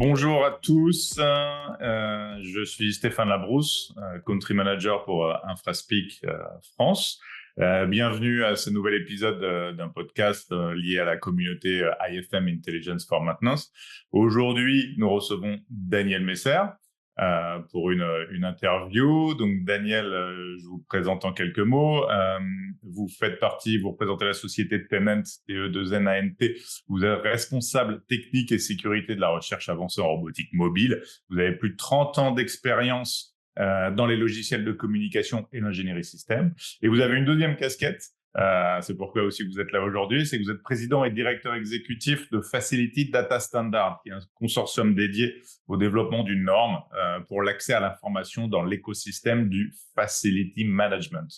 Bonjour à tous, je suis Stéphane Labrousse, Country Manager pour InfraSpeak France. Bienvenue à ce nouvel épisode d'un podcast lié à la communauté IFM Intelligence for Maintenance. Aujourd'hui, nous recevons Daniel Messer pour une interview. Donc Daniel, je vous présente en quelques mots. Vous représentez la société de Payment TE2NANT. Vous êtes responsable technique et sécurité de la recherche avancée en robotique mobile. Vous avez plus de 30 ans d'expérience dans les logiciels de communication et l'ingénierie système. Et vous avez une deuxième casquette, c'est pourquoi aussi vous êtes là aujourd'hui, c'est que vous êtes président et directeur exécutif de Facility Data Standard, qui est un consortium dédié au développement d'une norme pour l'accès à l'information dans l'écosystème du Facility Management.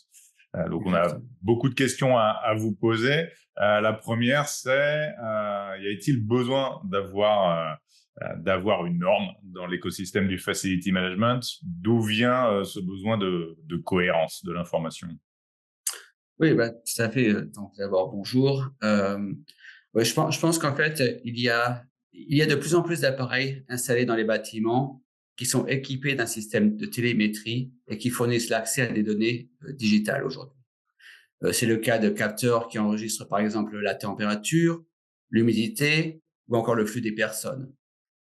Donc, on a beaucoup de questions à vous poser. La première, c'est y a-t-il besoin d'avoir une norme dans l'écosystème du Facility Management? D'où vient ce besoin de cohérence de l'information? Oui, tout à fait. Donc, d'abord, bonjour. Ouais, je pense qu'en fait, il y a de plus en plus d'appareils installés dans les bâtiments qui sont équipés d'un système de télémétrie et qui fournissent l'accès à des données digitales aujourd'hui. C'est le cas de capteurs qui enregistrent, par exemple, la température, l'humidité ou encore le flux des personnes.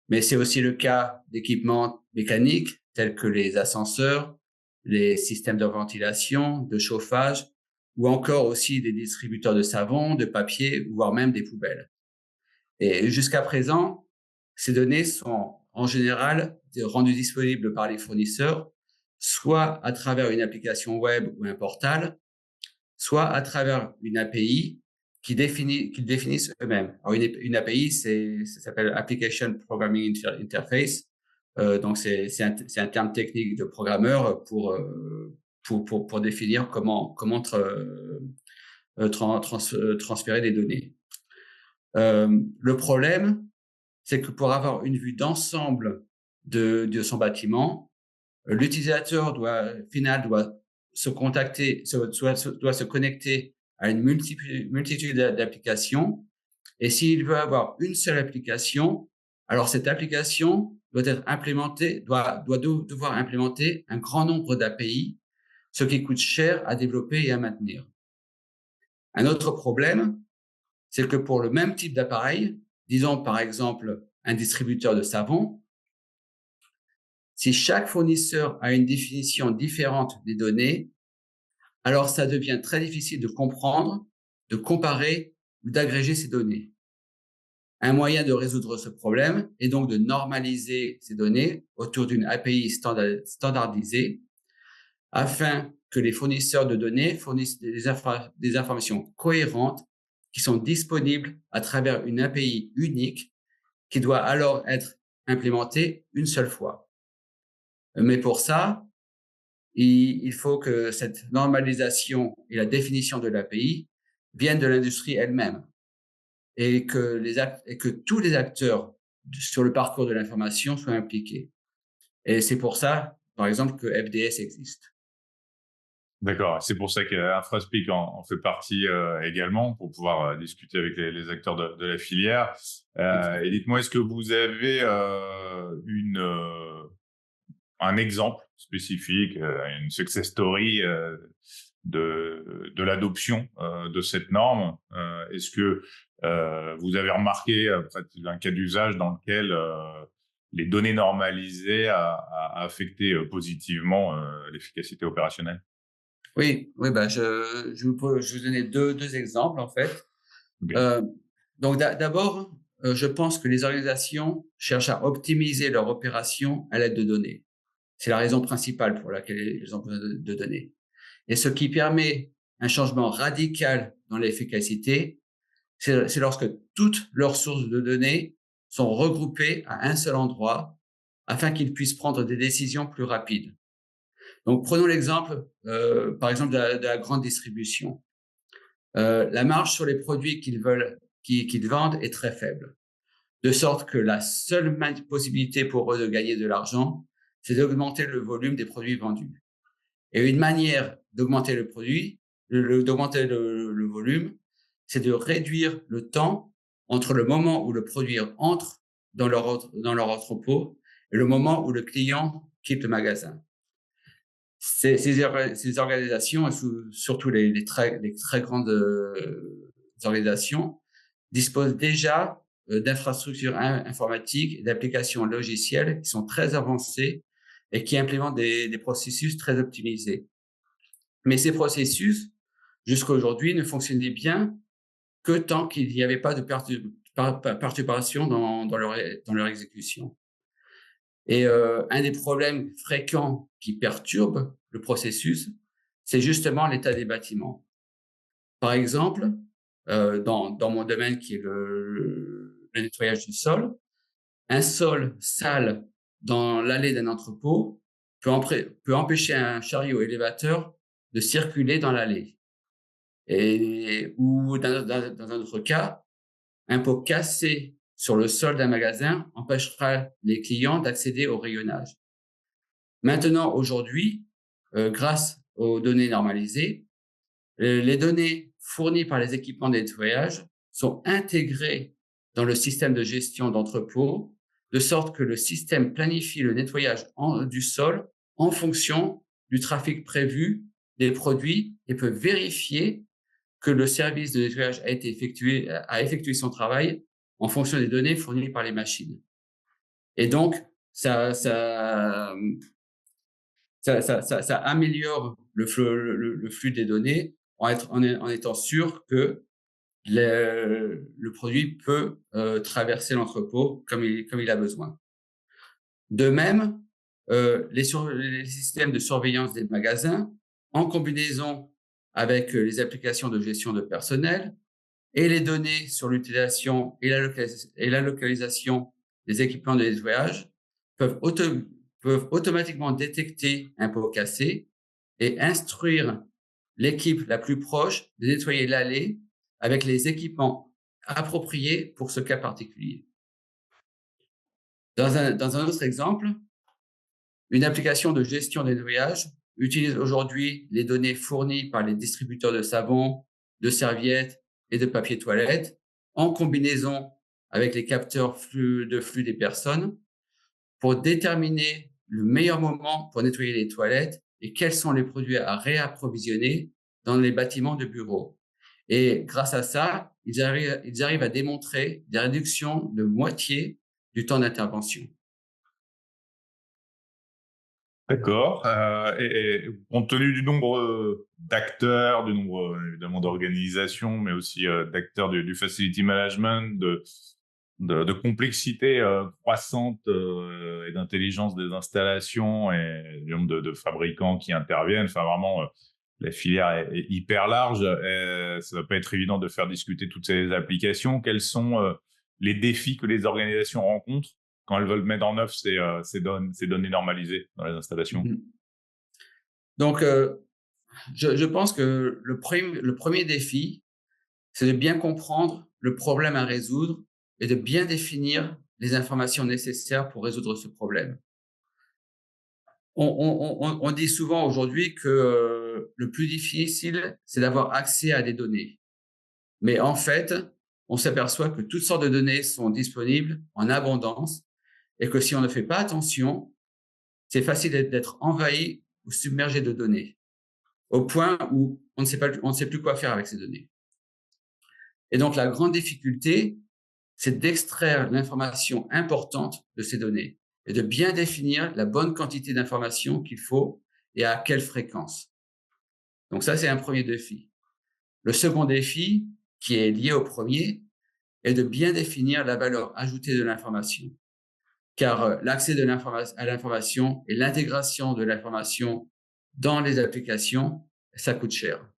Mais c'est aussi le cas d'équipements mécaniques tels que les ascenseurs, les systèmes de ventilation, de chauffage, ou encore aussi des distributeurs de savon, de papier, voire même des poubelles. Et jusqu'à présent, ces données sont en général rendues disponibles par les fournisseurs, soit à travers une application web ou un portal, soit à travers une API qu'ils définissent eux-mêmes. Alors une API, ça s'appelle Application Programming Interface. Donc c'est un terme technique de programmeur pour définir comment transférer des données. Le problème, c'est que pour avoir une vue d'ensemble de son bâtiment, l'utilisateur final doit doit se connecter à une multitude d'applications. Et s'il veut avoir une seule application, alors cette application doit devoir implémenter un grand nombre d'API, ce qui coûte cher à développer et à maintenir. Un autre problème, c'est que pour le même type d'appareil, disons par exemple un distributeur de savon, si chaque fournisseur a une définition différente des données, alors ça devient très difficile de comprendre, de comparer ou d'agréger ces données. Un moyen de résoudre ce problème est donc de normaliser ces données autour d'une API standardisée afin que les fournisseurs de données fournissent des informations cohérentes qui sont disponibles à travers une API unique qui doit alors être implémentée une seule fois. Mais pour ça, il faut que cette normalisation et la définition de l'API viennent de l'industrie elle-même et que tous les acteurs sur le parcours de l'information soient impliqués. Et c'est pour ça, par exemple, que FDS existe. D'accord, c'est pour ça qu'InfraSpeak en fait partie également, pour pouvoir discuter avec les acteurs de la filière. Et dites-moi, est-ce que vous avez un exemple spécifique, une success story de l'adoption de cette norme? Est-ce que vous avez remarqué un cas d'usage dans lequel les données normalisées a affecté positivement l'efficacité opérationnelle? Oui, je vous donner deux exemples en fait. Okay. Euh, donc d'abord, je pense que les organisations cherchent à optimiser leur opération à l'aide de données. C'est la raison principale pour laquelle ils ont besoin de données. Et ce qui permet un changement radical dans l'efficacité, c'est lorsque toutes leurs sources de données sont regroupées à un seul endroit afin qu'ils puissent prendre des décisions plus rapides. Donc, prenons l'exemple, par exemple, de la grande distribution. La marge sur les produits qu'ils vendent est très faible, de sorte que la seule possibilité pour eux de gagner de l'argent, c'est d'augmenter le volume des produits vendus. Et une manière d'augmenter d'augmenter le volume, c'est de réduire le temps entre le moment où le produit entre dans leur entrepôt et le moment où le client quitte le magasin. Ces organisations, et surtout les très grandes organisations, disposent déjà d'infrastructures informatiques et d'applications logicielles qui sont très avancées et qui implémentent des processus très optimisés. Mais ces processus, jusqu'à aujourd'hui, ne fonctionnaient bien que tant qu'il n'y avait pas de perturbation dans leur exécution. Et un des problèmes fréquents qui perturbent le processus, c'est justement l'état des bâtiments. Par exemple, dans mon domaine qui est le nettoyage du sol, un sol sale dans l'allée d'un entrepôt peut empêcher un chariot élévateur de circuler dans l'allée. Ou dans un autre cas, un pot cassé sur le sol d'un magasin empêchera les clients d'accéder au rayonnage. Maintenant, aujourd'hui, grâce aux données normalisées, les données fournies par les équipements de nettoyage sont intégrées dans le système de gestion d'entrepôt, de sorte que le système planifie le nettoyage du sol en fonction du trafic prévu des produits et peut vérifier que le service de nettoyage a effectué son travail en fonction des données fournies par les machines. Et donc, ça améliore le flux des données en étant sûr que le produit peut traverser l'entrepôt comme il a besoin. De même, les systèmes de surveillance des magasins, en combinaison avec les applications de gestion de personnel et les données sur l'utilisation et la localisation des équipements de nettoyage, peuvent automatiquement détecter un pot cassé et instruire l'équipe la plus proche de nettoyer l'allée avec les équipements appropriés pour ce cas particulier. Dans un autre exemple, une application de gestion des nettoyages utilise aujourd'hui les données fournies par les distributeurs de savon, de serviettes et de papier toilette en combinaison avec les capteurs de flux des personnes pour déterminer le meilleur moment pour nettoyer les toilettes et quels sont les produits à réapprovisionner dans les bâtiments de bureaux. Et grâce à ça, ils arrivent à démontrer des réductions de moitié du temps d'intervention. D'accord. Et compte tenu du nombre d'acteurs, du nombre évidemment d'organisations, mais aussi d'acteurs du facility management, de complexité croissante et d'intelligence des installations et du nombre de fabricants qui interviennent, enfin vraiment la filière est hyper large. Et ça va pas être évident de faire discuter toutes ces applications. Quels sont les défis que les organisations rencontrent quand elles veulent mettre en œuvre ces données normalisées dans les installations? Donc, je pense que le premier défi, c'est de bien comprendre le problème à résoudre et de bien définir les informations nécessaires pour résoudre ce problème. On dit souvent aujourd'hui que le plus difficile, c'est d'avoir accès à des données. Mais en fait, on s'aperçoit que toutes sortes de données sont disponibles en abondance et que si on ne fait pas attention, c'est facile d'être envahi ou submergé de données, au point où on ne sait plus quoi faire avec ces données. Et donc, la grande difficulté, c'est d'extraire l'information importante de ces données et de bien définir la bonne quantité d'informations qu'il faut et à quelle fréquence. Donc ça, c'est un premier défi. Le second défi, qui est lié au premier, est de bien définir la valeur ajoutée de l'information. Car l'accès à l'information et l'intégration de l'information dans les applications, ça coûte cher.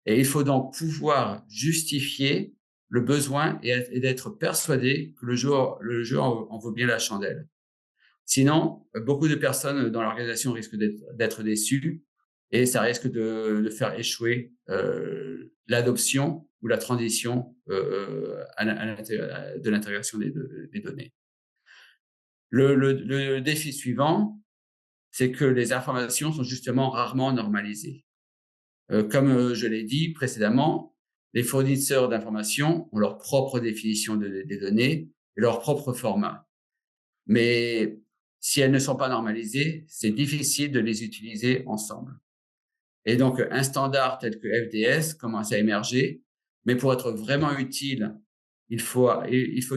Et il faut donc pouvoir justifier le besoin et d'être persuadé que le jeu en vaut bien la chandelle. Sinon, beaucoup de personnes dans l'organisation risquent d'être déçues et ça risque de faire échouer l'adoption ou la transition de l'intégration des données. Le défi suivant, c'est que les informations sont justement rarement normalisées. Comme je l'ai dit précédemment, les fournisseurs d'informations ont leur propre définition des données et leur propre format. Mais si elles ne sont pas normalisées, c'est difficile de les utiliser ensemble. Et donc, un standard tel que FDS commence à émerger, mais pour être vraiment utile, il faut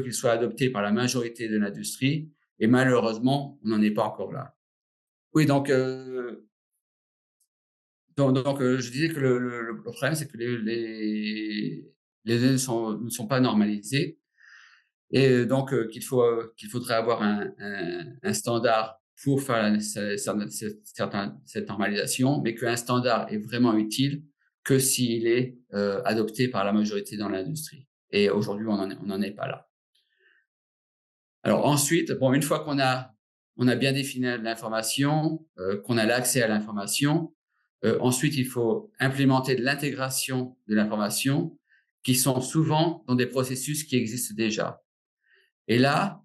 qu'il soit adopté par la majorité de l'industrie, et malheureusement, on n'en est pas encore là. Oui, donc je disais que le problème, c'est que les données ne sont pas normalisées, et donc qu'il faudrait avoir un standard pour faire cette normalisation, mais qu'un standard est vraiment utile que s'il est adopté par la majorité dans l'industrie. Et aujourd'hui, on n'en est pas là. Alors ensuite, bon, une fois qu'on a bien défini l'information, qu'on a l'accès à l'information, ensuite, il faut implémenter de l'intégration de l'information qui sont souvent dans des processus qui existent déjà. Et là,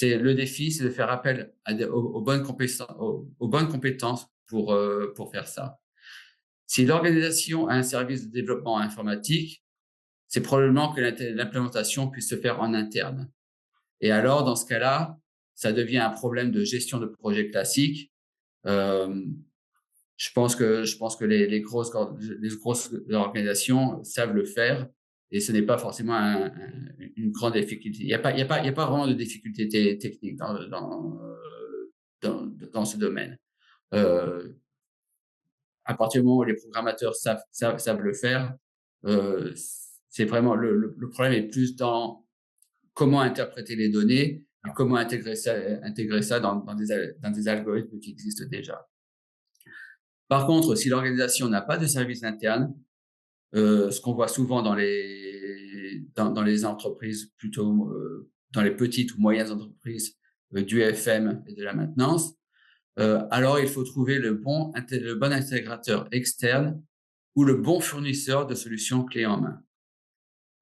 le défi, c'est de faire appel aux bonnes compétences pour faire ça. Si l'organisation a un service de développement informatique, c'est probablement que l'implémentation puisse se faire en interne. Et alors, dans ce cas-là, ça devient un problème de gestion de projet classique. Je pense que les grosses organisations savent le faire, et ce n'est pas forcément une grande difficulté. Il y a pas vraiment de difficulté technique dans ce domaine. À partir du moment où les programmateurs savent le faire, c'est vraiment le problème est plus dans comment interpréter les données et comment intégrer ça dans des algorithmes qui existent déjà. Par contre, si l'organisation n'a pas de service interne, ce qu'on voit souvent dans les entreprises, plutôt dans les petites ou moyennes entreprises du FM et de la maintenance, alors il faut trouver le bon intégrateur externe ou le bon fournisseur de solutions clés en main.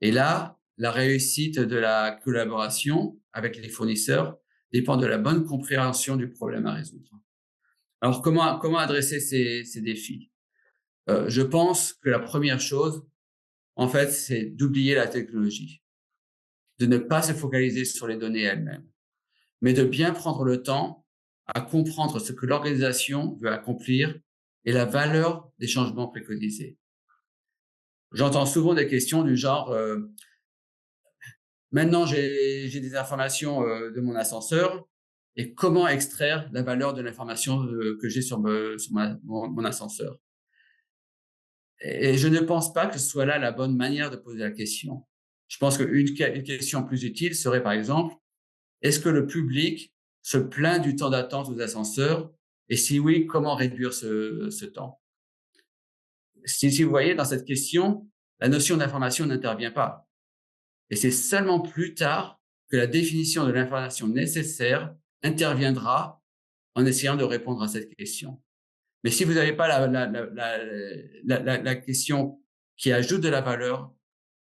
Et là, la réussite de la collaboration avec les fournisseurs dépend de la bonne compréhension du problème à résoudre. Alors, comment adresser ces défis? Je pense que la première chose, en fait, c'est d'oublier la technologie, de ne pas se focaliser sur les données elles-mêmes, mais de bien prendre le temps à comprendre ce que l'organisation veut accomplir et la valeur des changements préconisés. J'entends souvent des questions du genre maintenant j'ai des informations de mon ascenseur, et comment extraire la valeur de l'information que j'ai sur mon ascenseur? Et je ne pense pas que ce soit là la bonne manière de poser la question. Je pense qu'une question plus utile serait, par exemple, est-ce que le public se plaint du temps d'attente aux ascenseurs? Et si oui, comment réduire ce temps? Si vous voyez, dans cette question, la notion d'information n'intervient pas. Et c'est seulement plus tard que la définition de l'information nécessaire interviendra en essayant de répondre à cette question. Mais si vous n'avez pas la question qui ajoute de la valeur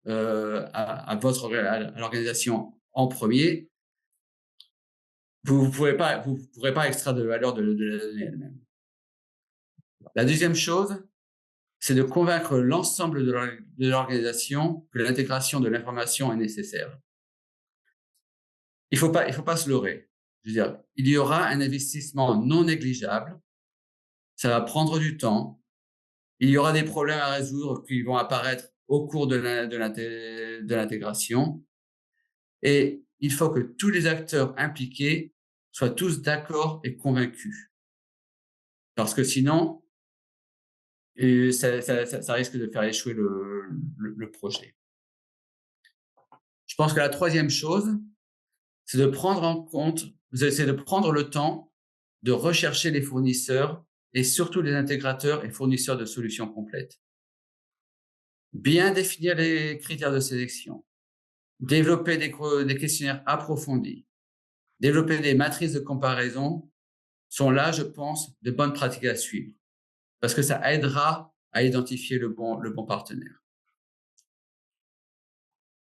à l'organisation en premier, vous ne pourrez pas extraire de valeur de la donnée elle-même. La deuxième chose, c'est de convaincre l'ensemble de l'organisation que l'intégration de l'information est nécessaire. Il faut pas se leurrer. Je veux dire, il y aura un investissement non négligeable. Ça va prendre du temps. Il y aura des problèmes à résoudre qui vont apparaître au cours de l'intégration. Et il faut que tous les acteurs impliqués soient tous d'accord et convaincus. Parce que sinon, ça risque de faire échouer le projet. Je pense que la troisième chose, c'est de prendre le temps de rechercher les fournisseurs et surtout les intégrateurs et fournisseurs de solutions complètes. Bien définir les critères de sélection, développer des questionnaires approfondis, développer des matrices de comparaison sont là, je pense, de bonnes pratiques à suivre, parce que ça aidera à identifier le bon partenaire.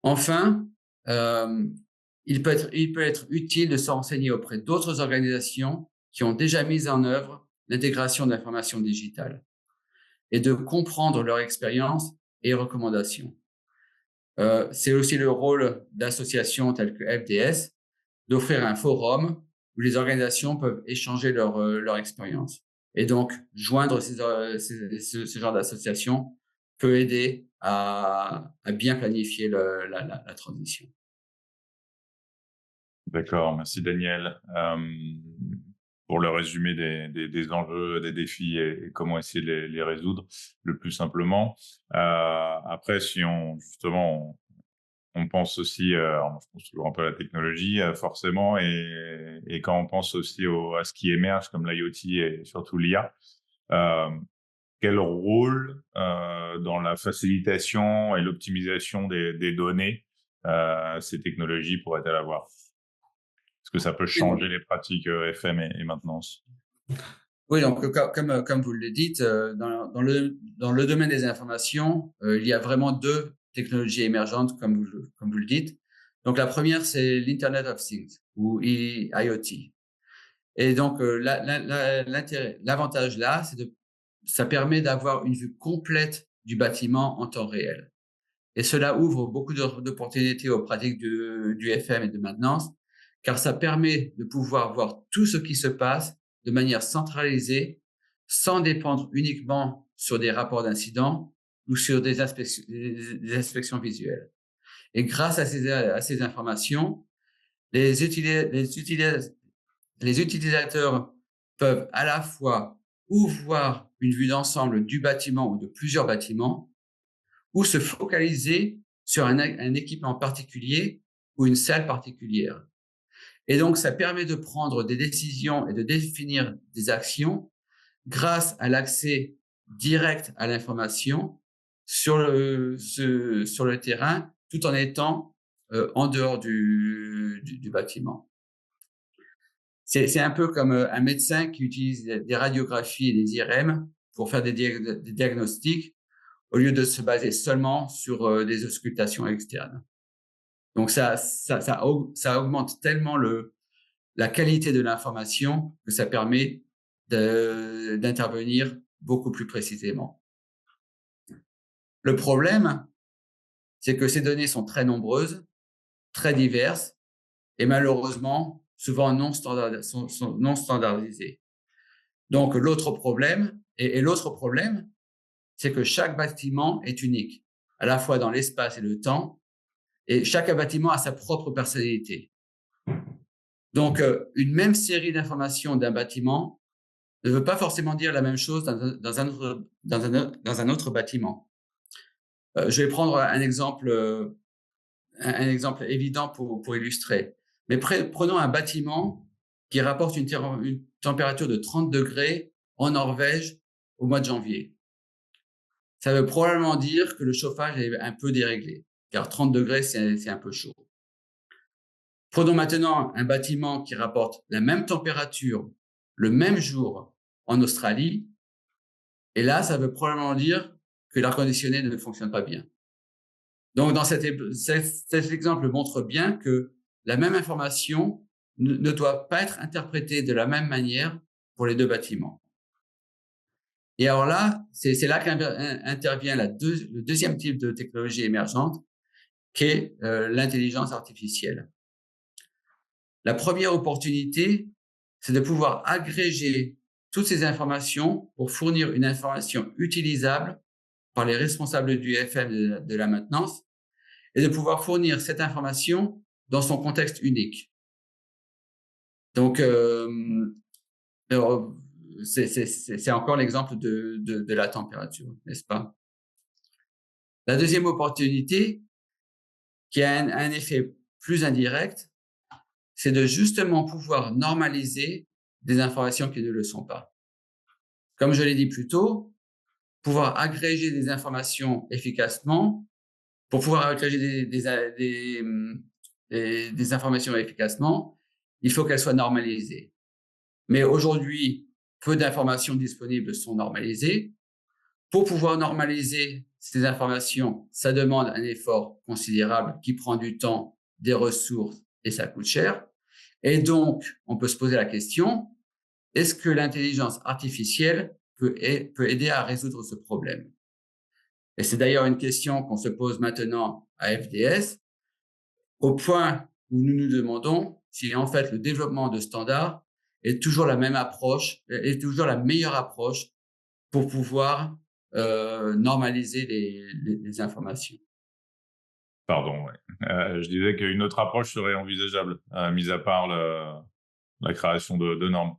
Enfin, il peut être utile de se renseigner auprès d'autres organisations qui ont déjà mis en œuvre l'intégration d'informations digitales et de comprendre leur expérience et recommandations. C'est aussi le rôle d'associations telles que FDS d'offrir un forum où les organisations peuvent échanger leur expérience. Et donc, joindre ce genre d'association peut aider à bien planifier la transition. D'accord, merci Daniel. Pour le résumé des enjeux, des défis et comment essayer de les résoudre le plus simplement. Après, si on pense aussi, je pense toujours un peu à la technologie, forcément, et quand on pense aussi à ce qui émerge comme l'IoT et surtout l'IA, quel rôle dans la facilitation et l'optimisation des données ces technologies pourraient-elles avoir? Est-ce que ça peut changer les pratiques FM et maintenance? Oui, donc comme vous le dites, dans le domaine des informations, il y a vraiment deux technologies émergentes, comme vous le dites. Donc la première, c'est l'Internet of Things ou IoT. Et donc l'avantage là, ça permet d'avoir une vue complète du bâtiment en temps réel. Et cela ouvre beaucoup d'opportunités aux pratiques du FM et de maintenance, car ça permet de pouvoir voir tout ce qui se passe de manière centralisée, sans dépendre uniquement sur des rapports d'incidents ou sur des inspections visuelles. Et grâce à ces informations, les utilisateurs peuvent à la fois ou voir une vue d'ensemble du bâtiment ou de plusieurs bâtiments, ou se focaliser sur un équipement particulier ou une salle particulière. Et donc, ça permet de prendre des décisions et de définir des actions grâce à l'accès direct à l'information sur le terrain, tout en étant en dehors du bâtiment. C'est un peu comme un médecin qui utilise des radiographies et des IRM pour faire des diagnostics, au lieu de se baser seulement sur des auscultations externes. Donc ça augmente tellement la qualité de l'information que ça permet d'intervenir beaucoup plus précisément. Le problème, c'est que ces données sont très nombreuses, très diverses et malheureusement souvent non standardisées. Donc l'autre problème, c'est que chaque bâtiment est unique, à la fois dans l'espace et le temps, et chaque bâtiment a sa propre personnalité. Donc, une même série d'informations d'un bâtiment ne veut pas forcément dire la même chose dans un autre bâtiment. Je vais prendre un exemple évident pour illustrer. Mais prenons un bâtiment qui rapporte une température de 30 degrés en Norvège au mois de janvier. Ça veut probablement dire que le chauffage est un peu déréglé, car 30 degrés, c'est un peu chaud. Prenons maintenant un bâtiment qui rapporte la même température le même jour en Australie, et là, ça veut probablement dire que l'air conditionné ne fonctionne pas bien. Donc, dans cet exemple montre bien que la même information ne doit pas être interprétée de la même manière pour les deux bâtiments. Et alors là, c'est là qu'intervient le deuxième type de technologie émergente, qui est l'intelligence artificielle. La première opportunité, c'est de pouvoir agréger toutes ces informations pour fournir une information utilisable par les responsables du FM de la maintenance et de pouvoir fournir cette information dans son contexte unique. Donc, c'est encore l'exemple de la température, n'est-ce pas? La deuxième opportunité, qui a un effet plus indirect, c'est de justement pouvoir normaliser des informations qui ne le sont pas. Comme je l'ai dit plus tôt, pouvoir agréger des informations efficacement, pour pouvoir agréger des informations efficacement, il faut qu'elles soient normalisées. Mais aujourd'hui, peu d'informations disponibles sont normalisées. Pour pouvoir normaliser ces informations, ça demande un effort considérable qui prend du temps, des ressources et ça coûte cher. Et donc, on peut se poser la question, est-ce que l'intelligence artificielle peut aider à résoudre ce problème? Et c'est d'ailleurs une question qu'on se pose maintenant à FDS, au point où nous nous demandons si en fait le développement de standards est toujours la même approche, est toujours la meilleure approche pour pouvoir normaliser les informations. Pardon, ouais. Je disais qu'une autre approche serait envisageable, mis à part la création de normes.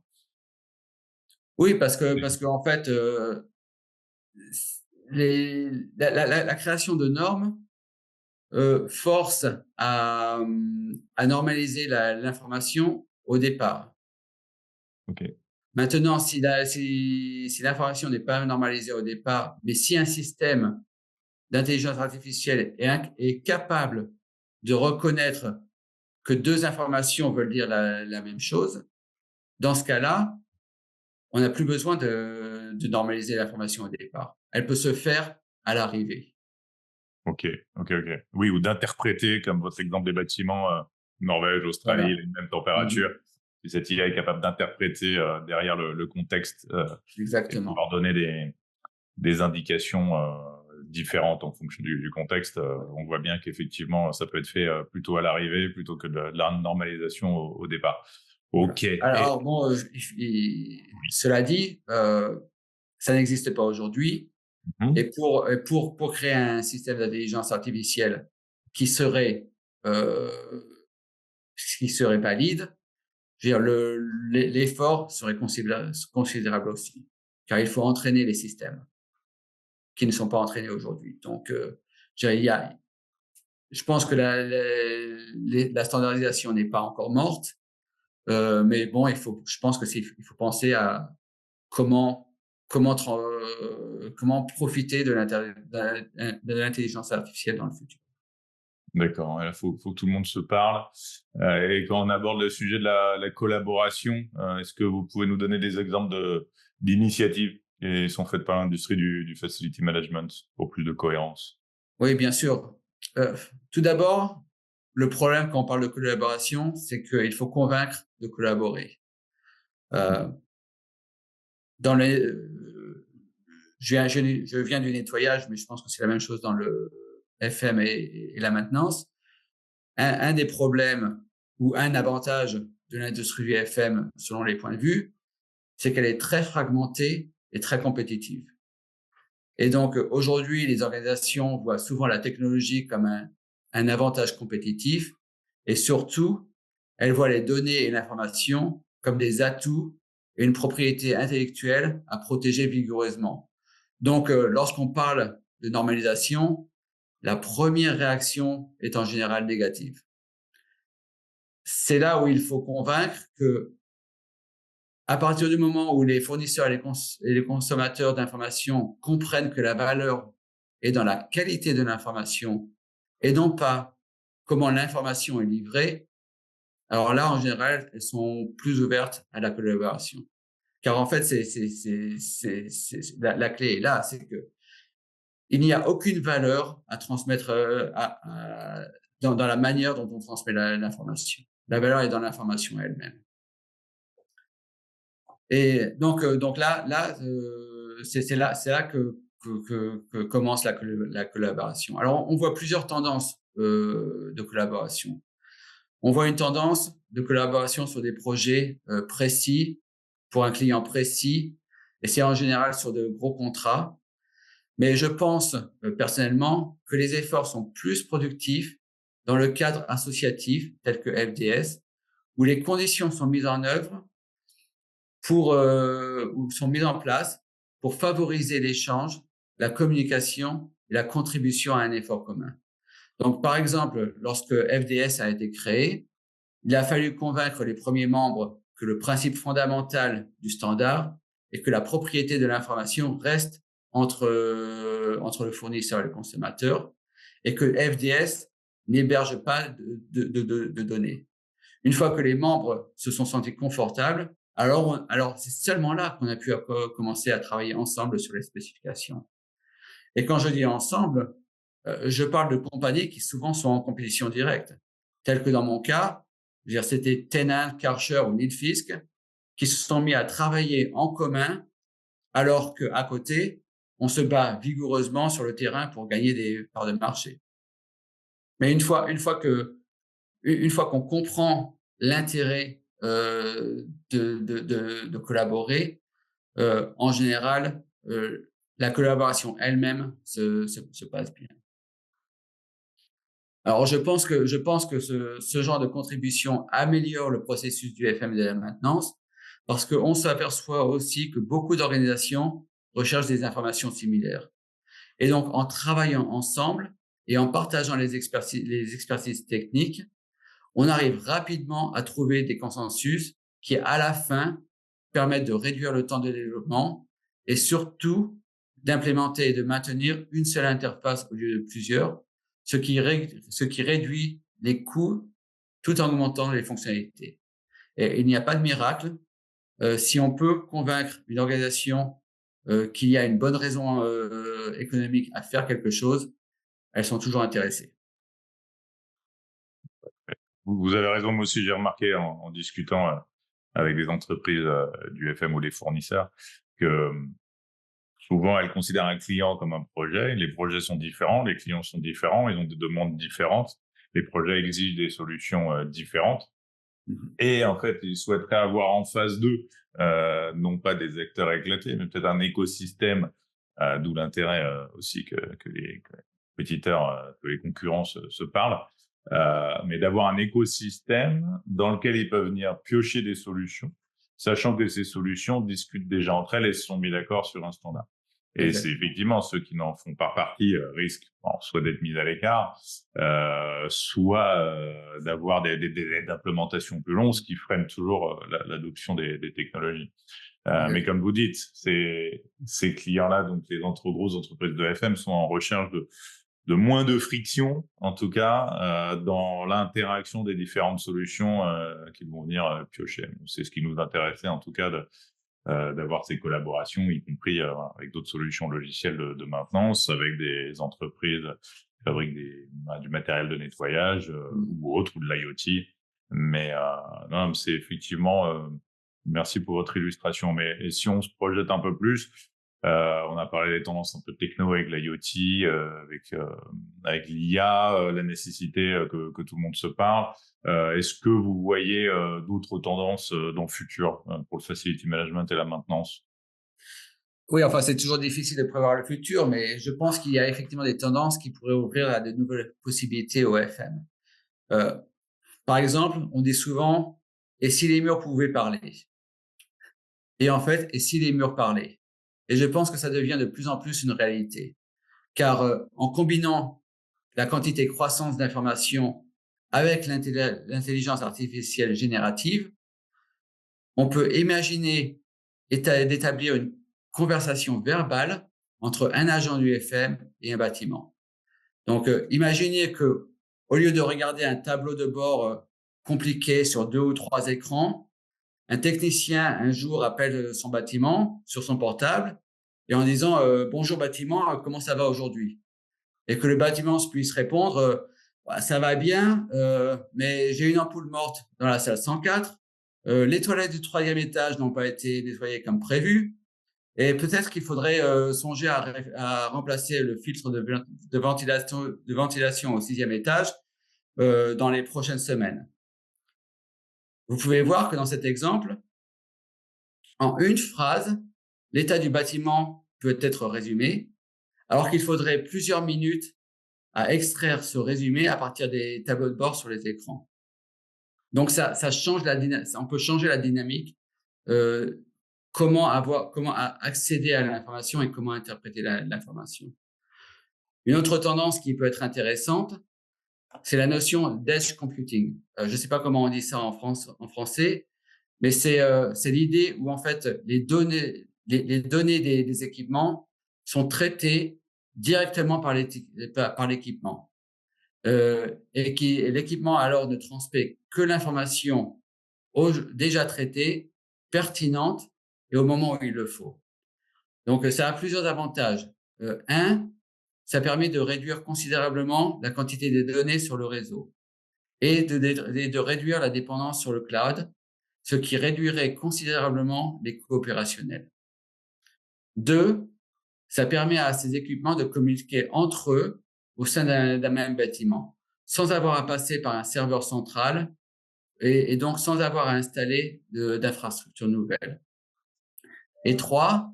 Oui, parce que en fait, la création de normes force à normaliser l'information au départ. OK. Maintenant, si l'information n'est pas normalisée au départ, mais si un système d'intelligence artificielle est capable de reconnaître que 2 informations veulent dire la même chose, dans ce cas-là, on n'a plus besoin de normaliser l'information au départ. Elle peut se faire à l'arrivée. OK, OK, OK. Oui, ou d'interpréter, comme votre exemple des bâtiments, Norvège, Australie, Voilà. les mêmes Mmh. températures. Si cette IA est capable d'interpréter, derrière le contexte, et de Exactement. pouvoir donner des indications, différentes en fonction du contexte, on voit bien qu'effectivement, ça peut être fait, plutôt à l'arrivée plutôt que de la normalisation au départ. Voilà. OK et Alors bon, oui. cela dit, ça n'existe pas aujourd'hui Mmh. et pour créer un système d'intelligence artificielle qui serait, heu, qui serait valide, je veux dire l'effort serait considérable aussi, car il faut entraîner les systèmes qui ne sont pas entraînés aujourd'hui. Donc, je dirais, je pense que la standardisation n'est pas encore morte, mais bon, je pense que il faut penser à comment comment profiter de l'intelligence artificielle dans le futur. D'accord, ouais, là, faut que tout le monde se parle. Et quand on aborde le sujet de la collaboration, est-ce que vous pouvez nous donner des exemples d'initiatives qui sont faites par l'industrie du facility management pour plus de cohérence? Oui, bien sûr. Heu, Tout d'abord, le problème quand on parle de collaboration, c'est qu'il faut convaincre de collaborer. Heu, dans les je viens du nettoyage, mais je pense que c'est la même chose dans le FM et la maintenance. Un des problèmes ou un avantage de l'industrie du FM, selon les points de vue, c'est qu'elle est très fragmentée et très compétitive. Et donc, aujourd'hui, les organisations voient souvent la technologie comme un avantage compétitif et surtout, elles voient les données et l'information comme des atouts et une propriété intellectuelle à protéger vigoureusement. Donc, lorsqu'on parle de normalisation, la première réaction est en général négative. C'est là où il faut convaincre que, à partir du moment où les fournisseurs et les consommateurs d'informations comprennent que la valeur est dans la qualité de l'information et non pas comment l'information est livrée, alors là, en général, elles sont plus ouvertes à la collaboration. Car en fait, la clé est là, c'est que il n'y a aucune valeur à transmettre dans la manière dont on transmet l'information. La valeur est dans l'information elle-même. Et donc c'est là que commence la collaboration. Alors, on voit plusieurs tendances de collaboration. On voit une tendance de collaboration sur des projets précis, pour un client précis, et c'est en général sur de gros contrats. Mais je pense personnellement que les efforts sont plus productifs dans le cadre associatif tel que FDS, où les conditions sont mises en œuvre ou sont mises en place pour favoriser l'échange, la communication et la contribution à un effort commun. Donc, par exemple, lorsque FDS a été créé, il a fallu convaincre les premiers membres que le principe fondamental du standard est que la propriété de l'information reste entre le fournisseur et le consommateur et que FDS n'héberge pas de données. Une fois que les membres se sont sentis confortables, alors c'est seulement là qu'on a pu commencer à travailler ensemble sur les spécifications. Et quand je dis ensemble, je parle de compagnies qui souvent sont en compétition directe, telles que dans mon cas, je veux dire, c'était Tennant, Karcher ou Nilfisk qui se sont mis à travailler en commun alors qu'à côté, on se bat vigoureusement sur le terrain pour gagner des parts de marché. Mais une fois qu'on comprend l'intérêt de collaborer, en général, la collaboration elle-même se passe bien. Alors, je pense que ce genre de contribution améliore le processus du FM et de la maintenance parce qu'on s'aperçoit aussi que beaucoup d'organisations recherchent des informations similaires. Et donc, en travaillant ensemble et en partageant les expertises techniques, on arrive rapidement à trouver des consensus qui, à la fin, permettent de réduire le temps de développement et surtout d'implémenter et de maintenir une seule interface au lieu de plusieurs, ce qui réduit les coûts tout en augmentant les fonctionnalités. Et il n'y a pas de miracle. Si on peut convaincre une organisation qu'il y a une bonne raison économique à faire quelque chose, elles sont toujours intéressées. Vous avez raison, moi aussi j'ai remarqué en discutant avec des entreprises du FM ou des fournisseurs que souvent elles considèrent un client comme un projet. Les projets sont différents, les clients sont différents, ils ont des demandes différentes, les projets exigent des solutions différentes. Et en fait, ils souhaiteraient avoir en face d'eux, non pas des acteurs éclatés, mais peut-être un écosystème, d'où l'intérêt aussi que les compétiteurs, que les concurrents se parlent, mais d'avoir un écosystème dans lequel ils peuvent venir piocher des solutions, sachant que ces solutions discutent déjà entre elles et se sont mis d'accord sur un standard. Et c'est effectivement ceux qui n'en font pas partie risquent soit d'être mis à l'écart, soit d'avoir des délais d'implémentation plus longs, ce qui freine toujours l'adoption des technologies. Mais comme vous dites, ces clients-là, donc les grosses entreprises de FM, sont en recherche de moins de friction, en tout cas, dans l'interaction des différentes solutions qu'ils vont venir piocher. C'est ce qui nous intéressait, en tout cas, d'avoir ces collaborations, y compris avec d'autres solutions logicielles de maintenance, avec des entreprises qui fabriquent du matériel de nettoyage ou autre, ou de l'IoT. Mais non, c'est effectivement... merci pour votre illustration. Mais et si on se projette un peu plus, on a parlé des tendances un peu techno avec l'IoT, avec l'IA, la nécessité que tout le monde se parle. Est-ce que vous voyez d'autres tendances dans le futur pour le facility management et la maintenance? Oui, enfin, c'est toujours difficile de prévoir le futur, mais je pense qu'il y a effectivement des tendances qui pourraient ouvrir à de nouvelles possibilités au FM. Par exemple, on dit souvent « et si les murs pouvaient parler ?» Et en fait, et si les murs parlaient? Et je pense que ça devient de plus en plus une réalité, car en combinant la quantité croissante d'informations avec l'intelligence artificielle générative, on peut imaginer d'établir une conversation verbale entre un agent du FM et un bâtiment. Donc, imaginez que, au lieu de regarder un tableau de bord compliqué sur 2 ou 3 écrans, un technicien un jour appelle son bâtiment sur son portable et en disant bonjour bâtiment, comment ça va aujourd'hui? Et que le bâtiment puisse répondre ça va bien, mais j'ai une ampoule morte dans la salle 104. Les toilettes du 3e étage n'ont pas été nettoyées comme prévu. Et peut-être qu'il faudrait songer à remplacer le filtre de ventilation au 6e étage dans les prochaines semaines. Vous pouvez voir que dans cet exemple, en une phrase, l'état du bâtiment peut être résumé, alors qu'il faudrait plusieurs minutes à extraire ce résumé à partir des tableaux de bord sur les écrans. Donc, ça change on peut changer la dynamique, comment accéder à l'information et comment interpréter l'information. Une autre tendance qui peut être intéressante, c'est la notion d'edge computing. Je ne sais pas comment on dit ça en français, mais c'est l'idée où en fait les données des équipements sont traitées directement par l'équipement et l'équipement alors ne transmet que l'information déjà traitée, pertinente et au moment où il le faut. Donc ça a plusieurs avantages. Un, ça permet de réduire considérablement la quantité de données sur le réseau et de réduire la dépendance sur le cloud, ce qui réduirait considérablement les coûts opérationnels. Deux, ça permet à ces équipements de communiquer entre eux au sein d'un même bâtiment, sans avoir à passer par un serveur central et donc sans avoir à installer d'infrastructures nouvelles. Et 3,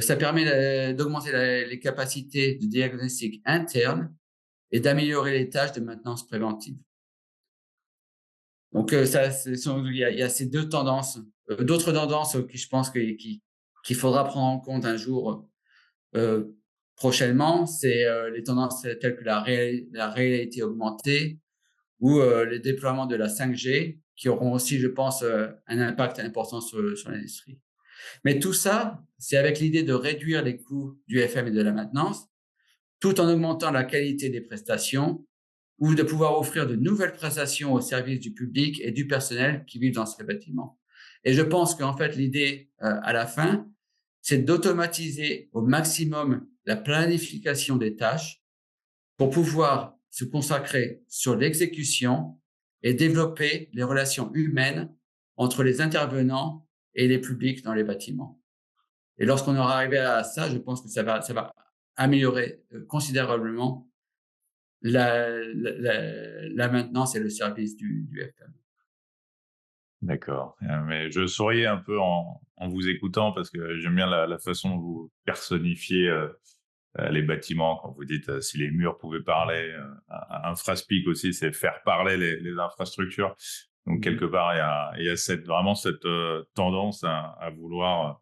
ça permet d'augmenter les capacités de diagnostic interne et d'améliorer les tâches de maintenance préventive. Donc, il y a ces deux tendances. D'autres tendances qui je pense qu'il faudra prendre en compte un jour prochainement, c'est les tendances telles que la réalité augmentée ou les déploiements de la 5G qui auront aussi, je pense, un impact important sur l'industrie. Mais tout ça, c'est avec l'idée de réduire les coûts du FM et de la maintenance, tout en augmentant la qualité des prestations ou de pouvoir offrir de nouvelles prestations au service du public et du personnel qui vivent dans ces bâtiments. Et je pense qu'en fait, l'idée à la fin, c'est d'automatiser au maximum la planification des tâches pour pouvoir se consacrer sur l'exécution et développer les relations humaines entre les intervenants et les publics dans les bâtiments. Et lorsqu'on aura arrivé à ça, je pense que ça va améliorer considérablement la maintenance et le service du FM. D'accord. Mais je souriais un peu en vous écoutant parce que j'aime bien la façon dont vous personnifiez les bâtiments. Quand vous dites si les murs pouvaient parler, un Infraspic aussi, c'est faire parler les infrastructures. Donc, quelque part, il y a vraiment cette tendance à vouloir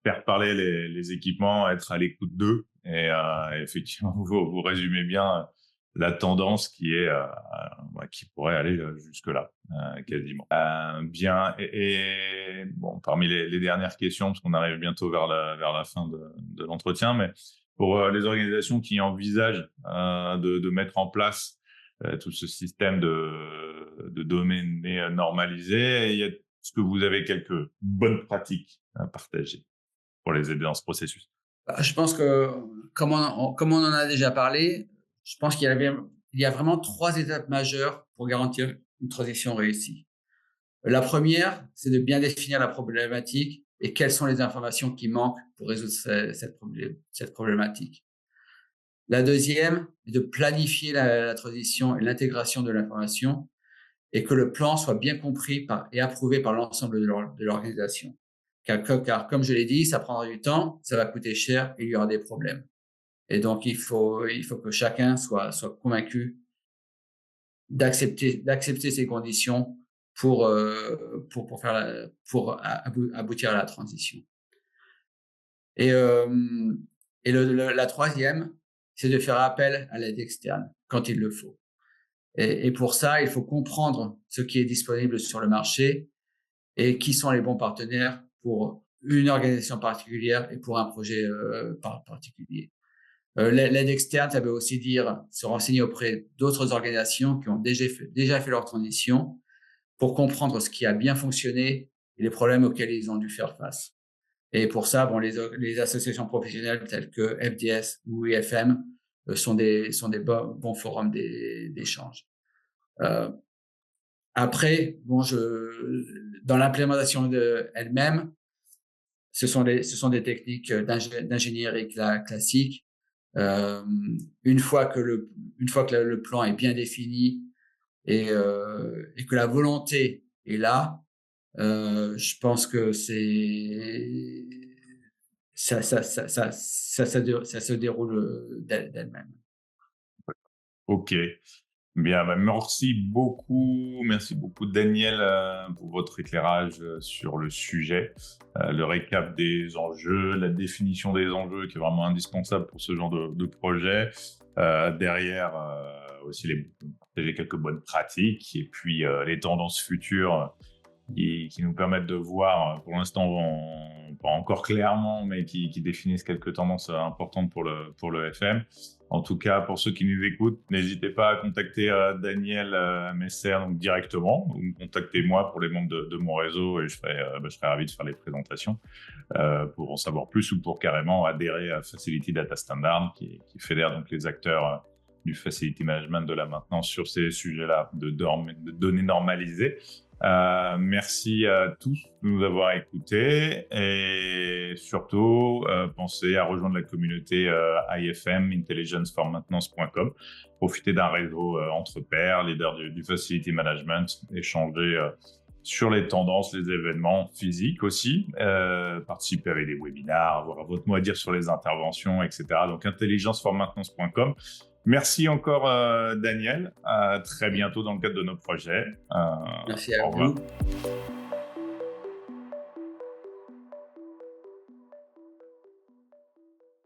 faire parler les équipements, être à l'écoute d'eux. Et effectivement, vous résumez bien la tendance qui pourrait aller jusque-là, quasiment. Bien. Et bon, parmi les dernières questions, parce qu'on arrive bientôt vers la fin de l'entretien, mais pour les organisations qui envisagent de mettre en place tout ce système de données normalisées, est-ce que vous avez quelques bonnes pratiques à partager pour les aider dans ce processus? Je pense que, comme on en a déjà parlé, je pense qu'il y a vraiment 3 étapes majeures pour garantir une transition réussie. La première, c'est de bien définir la problématique et quelles sont les informations qui manquent pour résoudre cette problématique. La deuxième est de planifier la transition et l'intégration de l'information et que le plan soit bien compris et approuvé par l'ensemble de l'organisation. Car comme je l'ai dit, ça prendra du temps, ça va coûter cher et il y aura des problèmes. Et donc, il faut que chacun soit convaincu d'accepter ces conditions pour aboutir à la transition. Et la troisième, c'est de faire appel à l'aide externe quand il le faut. Et pour ça, il faut comprendre ce qui est disponible sur le marché et qui sont les bons partenaires pour une organisation particulière et pour un projet particulier. L'aide externe, ça veut aussi dire se renseigner auprès d'autres organisations qui ont déjà fait leur transition pour comprendre ce qui a bien fonctionné et les problèmes auxquels ils ont dû faire face. Et pour ça, bon, les associations professionnelles telles que FDS ou IFM sont des bons forums d'échange. Après, bon, dans l'implémentation elle-même, ce sont des techniques d'ingénierie classiques. Une fois que le plan est bien défini et que la volonté est là, je pense que ça se déroule d'elle-même. Ok. Bien, merci beaucoup. Merci beaucoup, Daniel, pour votre éclairage sur le sujet, le récap des enjeux, la définition des enjeux qui est vraiment indispensable pour ce genre de projet. Derrière, aussi partager quelques bonnes pratiques et puis les tendances futures qui nous permettent de voir, pour l'instant, pas encore clairement, mais qui définissent quelques tendances importantes pour le FM. En tout cas, pour ceux qui nous écoutent, n'hésitez pas à contacter Daniel Messer donc directement, ou me contacter moi pour les membres de mon réseau et je serai ravi de faire les présentations pour en savoir plus ou pour carrément adhérer à Facility Data Standard qui fédère donc les acteurs du Facility Management de la maintenance sur ces sujets-là de données normalisées. Merci à tous de nous avoir écoutés et surtout, pensez à rejoindre la communauté IFM, intelligenceformaintenance.com. Profitez d'un réseau entre pairs, leaders du facility management, échanger sur les tendances, les événements physiques aussi, participer avec des webinars, avoir votre mot à dire sur les interventions, etc. Donc, intelligenceformaintenance.com. Merci encore, Daniel. À très bientôt dans le cadre de nos projets. Merci à Au revoir. vous.